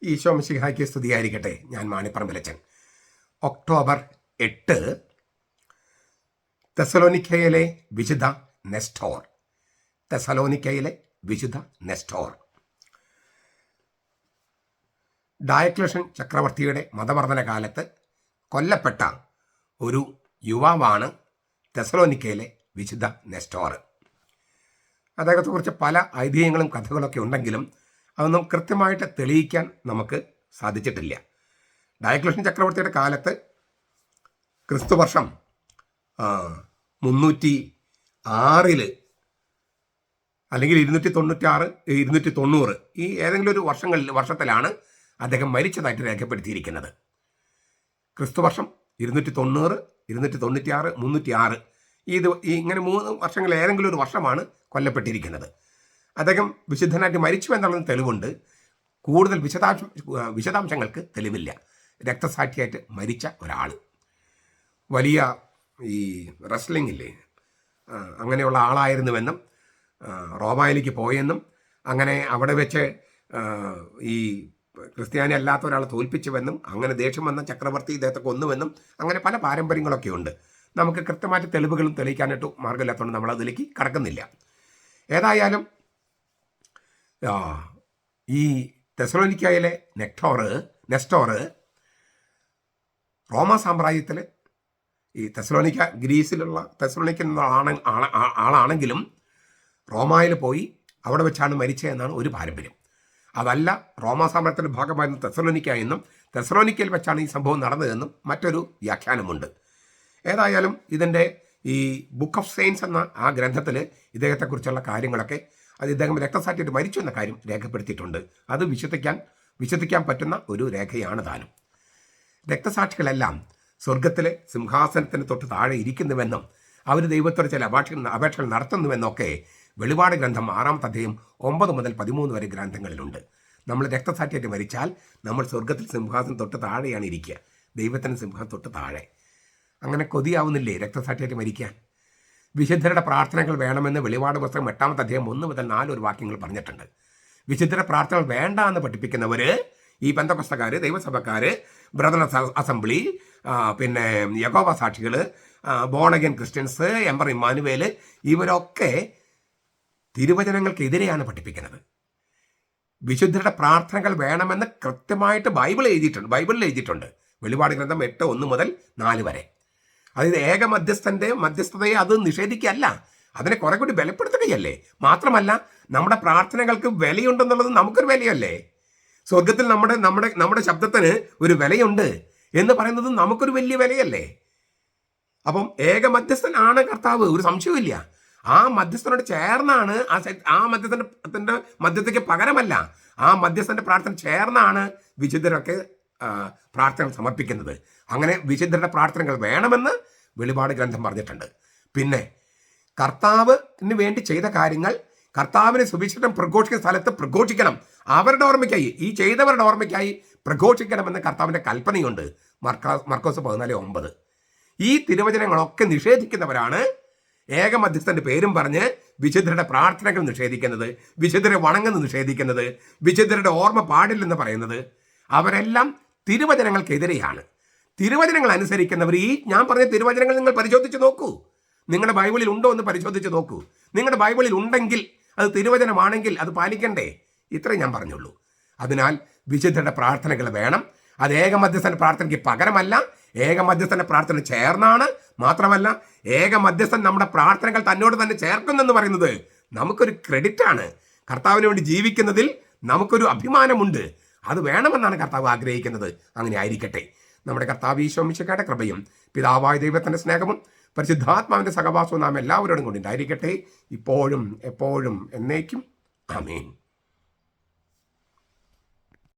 ഈശോ മിശിഹായ്ക്ക് സ്തുതിയായിരിക്കട്ടെ. ഞാൻ മാണിപ്പറമ്പിലച്ചൻ. ഒക്ടോബർ 8 തെസലോനിക്കയിലെ വിശുദ്ധ നെസ്റ്റോർ. തെസലോനിക്കയിലെ വിശുദ്ധ നെസ്റ്റോർ ഡയക്ലഷ്യൻ ചക്രവർത്തിയുടെ മതവർദ്ധന കാലത്ത് കൊല്ലപ്പെട്ട ഒരു യുവാവാണ് തെസലോനിക്കയിലെ വിശുദ്ധ നെസ്റ്റോർ. അദ്ദേഹത്തെക്കുറിച്ച് പല ഐതിഹ്യങ്ങളും കഥകളൊക്കെ ഉണ്ടെങ്കിലും അതൊന്നും കൃത്യമായിട്ട് തെളിയിക്കാൻ നമുക്ക് സാധിച്ചിട്ടില്ല. ഡയക്ലഷ്യൻ ചക്രവർത്തിയുടെ കാലത്ത് ക്രിസ്തുവർഷം 306 അല്ലെങ്കിൽ 296, 290 ഈ ഏതെങ്കിലും ഒരു വർഷത്തിലാണ് അദ്ദേഹം മരിച്ചതായിട്ട് രേഖപ്പെടുത്തിയിരിക്കുന്നത്. ക്രിസ്തുവർഷം 290, 296, 306 ഇങ്ങനെ 3 വർഷങ്ങളിൽ ഏതെങ്കിലും ഒരു വർഷമാണ് കൊല്ലപ്പെട്ടിരിക്കുന്നത്. അദ്ദേഹം വിശുദ്ധനായിട്ട് മരിച്ചു എന്നുള്ളത് തെളിവുണ്ട്. കൂടുതൽ വിശദാംശങ്ങൾക്ക് തെളിവില്ല. രക്തസാക്ഷിയായിട്ട് മരിച്ച ഒരാൾ, വലിയ ഈ റെസ്ലിംഗില്ലേ അങ്ങനെയുള്ള ആളായിരുന്നുവെന്നും റോമായിലേക്ക് പോയെന്നും അങ്ങനെ അവിടെ വെച്ച് ഈ ക്രിസ്ത്യാനി അല്ലാത്ത ഒരാളെ തോൽപ്പിച്ചുവെന്നും അങ്ങനെ ദേഷ്യം വന്ന ചക്രവർത്തി ഇദ്ദേഹത്തെ കൊന്നുവെന്നും അങ്ങനെ പല പാരമ്പര്യങ്ങളൊക്കെ ഉണ്ട്. നമുക്ക് കൃത്യമായിട്ട് തെളിവുകളും തെളിയിക്കാനായിട്ട് മാർഗ്ഗമില്ലാത്തതുകൊണ്ട് നമ്മൾ അതിലേക്ക് കടക്കുന്നില്ല. ഏതായാലും ഈ തെസലോനിക്കയിലെ നെസ്റ്റോർ റോമ സാമ്രാജ്യത്തിൽ, ഈ തെസലോനിക്ക ഗ്രീസിലുള്ള തെസലോനിക്ക ആളാണെങ്കിലും റോമായിൽ പോയി അവിടെ വെച്ചാണ് മരിച്ചതെന്നാണ് ഒരു പാരമ്പര്യം. അതല്ല, റോമാ സാമ്രാജ്യത്തിൻ്റെ ഭാഗമായിരുന്ന തെസലോനിക്ക എന്നും തെസലോനിക്കയിൽ വെച്ചാണ് ഈ സംഭവം നടന്നതെന്നും മറ്റൊരു വ്യാഖ്യാനമുണ്ട്. ഏതായാലും ഇതിൻ്റെ ഈ ബുക്ക് ഓഫ് സയൻസ് എന്ന ആ ഗ്രന്ഥത്തിൽ ഇദ്ദേഹത്തെക്കുറിച്ചുള്ള കാര്യങ്ങളൊക്കെ ഇദ്ദേഹം രക്തസാക്ഷിയായിട്ട് മരിച്ചു എന്ന കാര്യം രേഖപ്പെടുത്തിയിട്ടുണ്ട്. അത് വിശ്വസിക്കാൻ പറ്റുന്ന ഒരു രേഖയാണ് താനും. രക്തസാക്ഷികളെല്ലാം സ്വർഗത്തിലെ സിംഹാസനത്തിന് തൊട്ട് താഴെ ഇരിക്കുന്നുവെന്നും അവർ ദൈവത്തോട് ചില അപേക്ഷകൾ നടത്തുന്നുവെന്നൊക്കെ വെളിപാട് ഗ്രന്ഥം 6-ാമത്തെ അധ്യായം 9 മുതൽ 13 വരെ ഗ്രന്ഥങ്ങളിലുണ്ട്. നമ്മൾ രക്തസാക്ഷിയായിട്ട് മരിച്ചാൽ നമ്മൾ സ്വർഗത്തിൽ സിംഹാസനം തൊട്ട് താഴെയാണ് ഇരിക്കുക, ദൈവത്തിന് സിംഹാസനം തൊട്ട് താഴെ. അങ്ങനെ കൊതിയാവുന്നില്ലേ രക്തസാക്ഷിയായിട്ട് മരിക്കാൻ? വിശുദ്ധരുടെ പ്രാർത്ഥനകൾ വേണമെന്ന് വെളിപാട് പുസ്തകം 8-ാമത്തെ അധ്യായം 1 മുതൽ 4 ഒരു വാക്യങ്ങൾ പറഞ്ഞിട്ടുണ്ട്. വിശുദ്ധരുടെ പ്രാർത്ഥനകൾ വേണ്ട എന്ന് പഠിപ്പിക്കുന്നവർ ഈ പെന്തക്കോസ്തക്കാർ, ദൈവസഭക്കാർ, ബ്രദർ അസംബ്ലി, പിന്നെ യഹോവ സാക്ഷികൾ, born again Christians, Emperor Emmanuel, ഇവരൊക്കെ തിരുവചനങ്ങൾക്കെതിരെയാണ് പഠിപ്പിക്കുന്നത്. വിശുദ്ധരുടെ പ്രാർത്ഥനകൾ വേണമെന്ന് കൃത്യമായിട്ട് ബൈബിളിൽ എഴുതിയിട്ടുണ്ട്. വെളിപാട് ഗ്രന്ഥം 8:1 മുതൽ 4 വരെ. അതായത് ഏക മധ്യസ്ഥതയെ അത് നിഷേധിക്കുകയല്ല, അതിനെ കുറെ കൂടി ബലപ്പെടുത്തുകയല്ലേ. മാത്രമല്ല, നമ്മുടെ പ്രാർത്ഥനകൾക്ക് വിലയുണ്ടെന്നുള്ളത് നമുക്കൊരു വിലയല്ലേ. സ്വർഗത്തിൽ നമ്മുടെ ശബ്ദത്തിന് ഒരു വിലയുണ്ട് എന്ന് പറയുന്നത് നമുക്കൊരു വലിയ വിലയല്ലേ. അപ്പം ഏക മധ്യസ്ഥനാണ് കർത്താവ്, ഒരു സംശയമില്ല. ആ മധ്യസ്ഥനോട് ചേർന്നാണ് ആ മധ്യസ്ഥന്റെ മധ്യസ്ഥയ്ക്ക് പകരമല്ല, ആ മധ്യസ്ഥന്റെ പ്രാർത്ഥന ചേർന്നാണ് വിശുദ്ധരൊക്കെ പ്രാർത്ഥനകൾ സമർപ്പിക്കുന്നത്. അങ്ങനെ വിശുദ്ധരുടെ പ്രാർത്ഥനകൾ വേണമെന്ന് വെളിപാട് ഗ്രന്ഥം പറഞ്ഞിട്ടുണ്ട്. പിന്നെ കർത്താവിന് വേണ്ടി ചെയ്ത കാര്യങ്ങൾ കർത്താവിനെ സുവിശേഷം പ്രഘോഷിക്കുന്ന സ്ഥലത്ത് പ്രഘോഷിക്കണം. അവരുടെ ഓർമ്മയ്ക്കായി, ഈ ചെയ്തവരുടെ ഓർമ്മയ്ക്കായി പ്രഘോഷിക്കണമെന്ന് കർത്താവിൻ്റെ കൽപ്പനയുണ്ട്. മർക്കോസ് 14:9. ഈ തിരുവചനങ്ങളൊക്കെ നിഷേധിക്കുന്നവരാണ് ഏക മധ്യസ്ഥന്റെ പേരും പറഞ്ഞ് വിശുദ്ധരുടെ പ്രാർത്ഥനകൾ നിഷേധിക്കുന്നത്, വിശുദ്ധരെ വണങ്ങുന്നത് നിഷേധിക്കുന്നത്, വിശുദ്ധരുടെ ഓർമ്മ പാടില്ലെന്ന് പറയുന്നത്. അവരെല്ലാം തിരുവചനങ്ങൾക്കെതിരെയാണ്. തിരുവചനങ്ങൾ അനുസരിക്കുന്നവർ, ഈ ഞാൻ പറഞ്ഞ തിരുവചനങ്ങൾ നിങ്ങൾ പരിശോധിച്ച് നോക്കൂ. നിങ്ങളുടെ ബൈബിളിൽ ഉണ്ടോ എന്ന് പരിശോധിച്ച് നോക്കൂ. നിങ്ങളുടെ ബൈബിളിൽ ഉണ്ടെങ്കിൽ, അത് തിരുവചനമാണെങ്കിൽ അത് പാലിക്കണ്ടേ? ഇത്രയും ഞാൻ പറഞ്ഞുള്ളൂ. അതിനാൽ വിശുദ്ധരുടെ പ്രാർത്ഥനകൾ വേണം. അത് ഏക മധ്യസ്ഥന്റെ പ്രാർത്ഥനയ്ക്ക് പകരമല്ല, ഏക മധ്യസ്ഥന്റെ പ്രാർത്ഥന ചേർന്നാണ്. മാത്രമല്ല, ഏക മധ്യസ്ഥൻ നമ്മുടെ പ്രാർത്ഥനകൾ തന്നോട് തന്നെ ചേർക്കുന്നെന്ന് പറയുന്നത് നമുക്കൊരു ക്രെഡിറ്റാണ്. കർത്താവിന് വേണ്ടി ജീവിക്കുന്നതിൽ നമുക്കൊരു അഭിമാനമുണ്ട്. അത് വേണമെന്നാണ് കർത്താവ് ആഗ്രഹിക്കുന്നത്. അങ്ങനെ ആയിരിക്കട്ടെ. നമ്മുടെ കർത്താവ് ഈശോ മിശിഹായുടെ കൃപയും പിതാവായ ദൈവത്തിന്റെ സ്നേഹവും പരിശുദ്ധാത്മാവിന്റെ സഹവാസവും നാം എല്ലാവരോടും കൊണ്ടുണ്ടായിരിക്കട്ടെ, ഇപ്പോഴും എപ്പോഴും എന്നേക്കും. ആമേൻ.